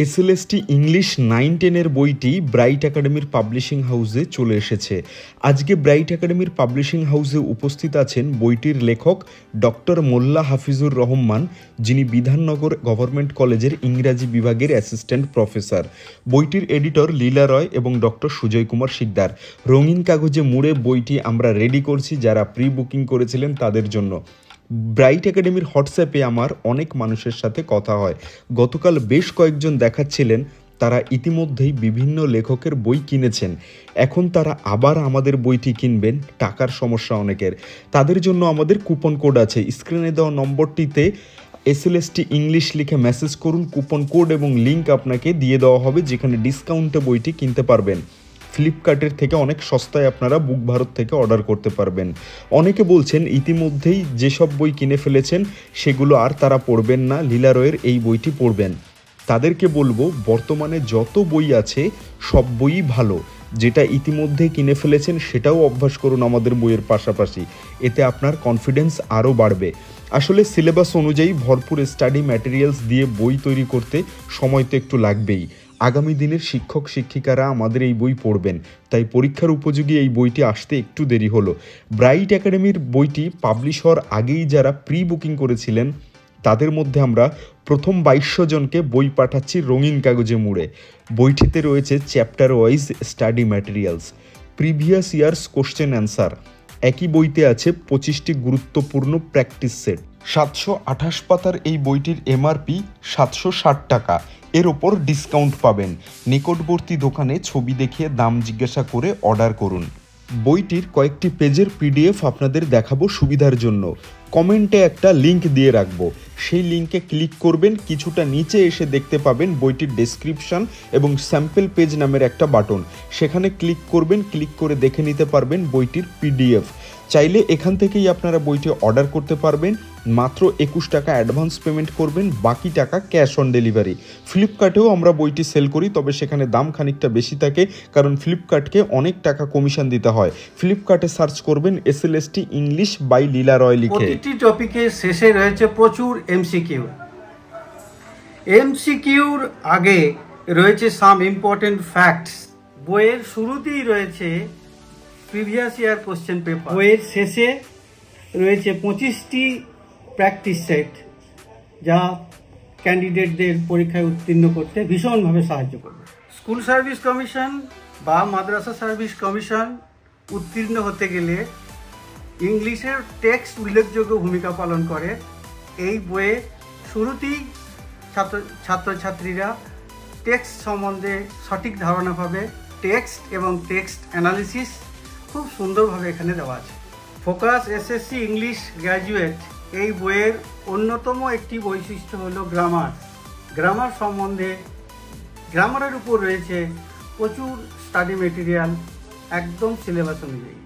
SLST English 9-10 বইটি bright একাডেমির publishing হাউসে চলে এসেছে। আজকে ব্রাইট একাডেমির পাবলিশিং হাউসে উপস্থিত আছেন বইটির লেখক ডক্টর মোল্লা হাফিজুর রহমান, যিনি বিধাননগর গভর্নমেন্ট কলেজের ইংরাজি বিভাগের অ্যাসিস্ট্যান্ট প্রফেসর। বইটির এডিটর লীলা রয় এবং ডক্টর সুজয় কুমার শিকদার। রঙিন কাগজে মুড়ে বইটি আমরা রেডি করছি যারা প্রি বুকিং করেছিলেন তাদের জন্য। ব্রাইট একাডেমির হোয়াটসঅ্যাপে আমার অনেক মানুষের সাথে কথা হয়। গতকাল বেশ কয়েকজন দেখাচ্ছিলেন তারা ইতিমধ্যেই বিভিন্ন লেখকের বই কিনেছেন, এখন তারা আবার আমাদের বইটি কিনবেন। টাকার সমস্যা অনেকের, তাদের জন্য আমাদের কুপন কোড আছে। স্ক্রিনে দেওয়া নম্বরটিতে এসএলএসটি ইংলিশ লিখে মেসেজ করুন, কুপন কোড এবং লিঙ্ক আপনাকে দিয়ে দেওয়া হবে, যেখানে ডিসকাউন্টে বইটি কিনতে পারবেন। ফ্লিপকার্টের থেকে অনেক সস্তায় আপনারা বুক ভারত থেকে অর্ডার করতে পারবেন। অনেকে বলছেন ইতিমধ্যেই যেসব বই কিনে ফেলেছেন সেগুলো আর তারা পড়বেন না, লীলা রয়ের এই বইটি পড়বেন। তাদেরকে বলবো বর্তমানে যত বই আছে সব বইই ভালো, যেটা ইতিমধ্যে কিনে ফেলেছেন সেটাও অভ্যাস করুন আমাদের বইয়ের পাশাপাশি, এতে আপনার কনফিডেন্স আরও বাড়বে। আসলে সিলেবাস অনুযায়ী ভরপুর স্টাডি ম্যাটেরিয়ালস দিয়ে বই তৈরি করতে সময় তো একটু লাগবেই। আগামী দিনের শিক্ষক শিক্ষিকারা আমাদের এই বই পড়বেন, তাই পরীক্ষার উপযোগী এই বইটি আসতে একটু দেরি হলো। ব্রাইট একাডেমির বইটি পাবলিশ হওয়ার আগেই যারা প্রি বুকিং করেছিলেন তাদের মধ্যে আমরা প্রথম 2200 জনকে বই পাঠাচ্ছি রঙিন কাগজে মুড়ে। বইটিতে রয়েছে chapter wise study materials, previous years question answer. একই বইতে আছে 25টি গুরুত্বপূর্ণ প্র্যাকটিস সেট। 728 পাতার এই বইটির এমআরপি 760 টাকা। এর ওপর ডিসকাউন্ট পাবেন। নিকটবর্তী দোকানে ছবি দেখিয়ে দাম জিজ্ঞাসা করে অর্ডার করুন। বইটির কয়েকটি পেজের পিডিএফ আপনাদের দেখাবো সুবিধার জন্য। কমেন্টে একটা লিঙ্ক দিয়ে রাখবো, সেই লিঙ্কে ক্লিক করবেন। কিছুটা নিচে এসে দেখতে পাবেন বইটির ডেসক্রিপশন এবং স্যাম্পল পেজ নামের একটা বাটন, সেখানে ক্লিক করবেন। ক্লিক করে দেখে নিতে পারবেন বইটির পিডিএফ। চাইলে এখান থেকেই আপনারা বইটি অর্ডার করতে পারবেন। মাত্র 21 টাকা অ্যাডভান্স পেমেন্ট করবেন, বাকি টাকা ক্যাশ অন ডেলিভারি। ফ্লিপকার্টেও আমরা বইটি সেল করি, তবে সেখানে দাম খানিকটা বেশি থাকে, কারণ ফ্লিপকার্টকে অনেক টাকা কমিশন দিতে হয়। ফ্লিপকার্টে সার্চ করবেন এসএলএসটি ইংলিশ বাই লীলা রয় লিখে। প্রতিটি টপিকের শেষে রয়েছে প্রচুর এমসিকিউ। এমসিকিউর আগে রয়েছে সাম ইম্পর্টেন্ট ফ্যাক্টস। বইয়ের শুরুতেই রয়েছে প্রিভিয়াস ইয়ার কোশ্চেন পেপার। বইয়ের শেষে রয়েছে 25টি প্র্যাকটিস সেট, যা ক্যান্ডিডেটদের পরীক্ষায় উত্তীর্ণ করতে ভীষণভাবে সাহায্য করবে। স্কুল সার্ভিস কমিশন বা মাদ্রাসা সার্ভিস কমিশন উত্তীর্ণ হতে গেলে ইংলিশের টেক্সট উল্লেখযোগ্য ভূমিকা পালন করে। এই বইয়ে শুরুতেই ছাত্রছাত্রীরা টেক্সট সম্বন্ধে সঠিক ধারণা পাবে। টেক্সট এবং টেক্সট অ্যানালিসিস খুব সুন্দরভাবে এখানে দেওয়া আছে। ফোকাস এসএসসি ইংলিশ গ্র্যাজুয়েট এই বইয়ের অন্যতম একটি বৈশিষ্ট্য হলো গ্রামার। গ্রামার সম্বন্ধে, গ্রামারের উপর রয়েছে প্রচুর স্টাডি মেটেরিয়াল, একদম সিলেবাস অনুযায়ী।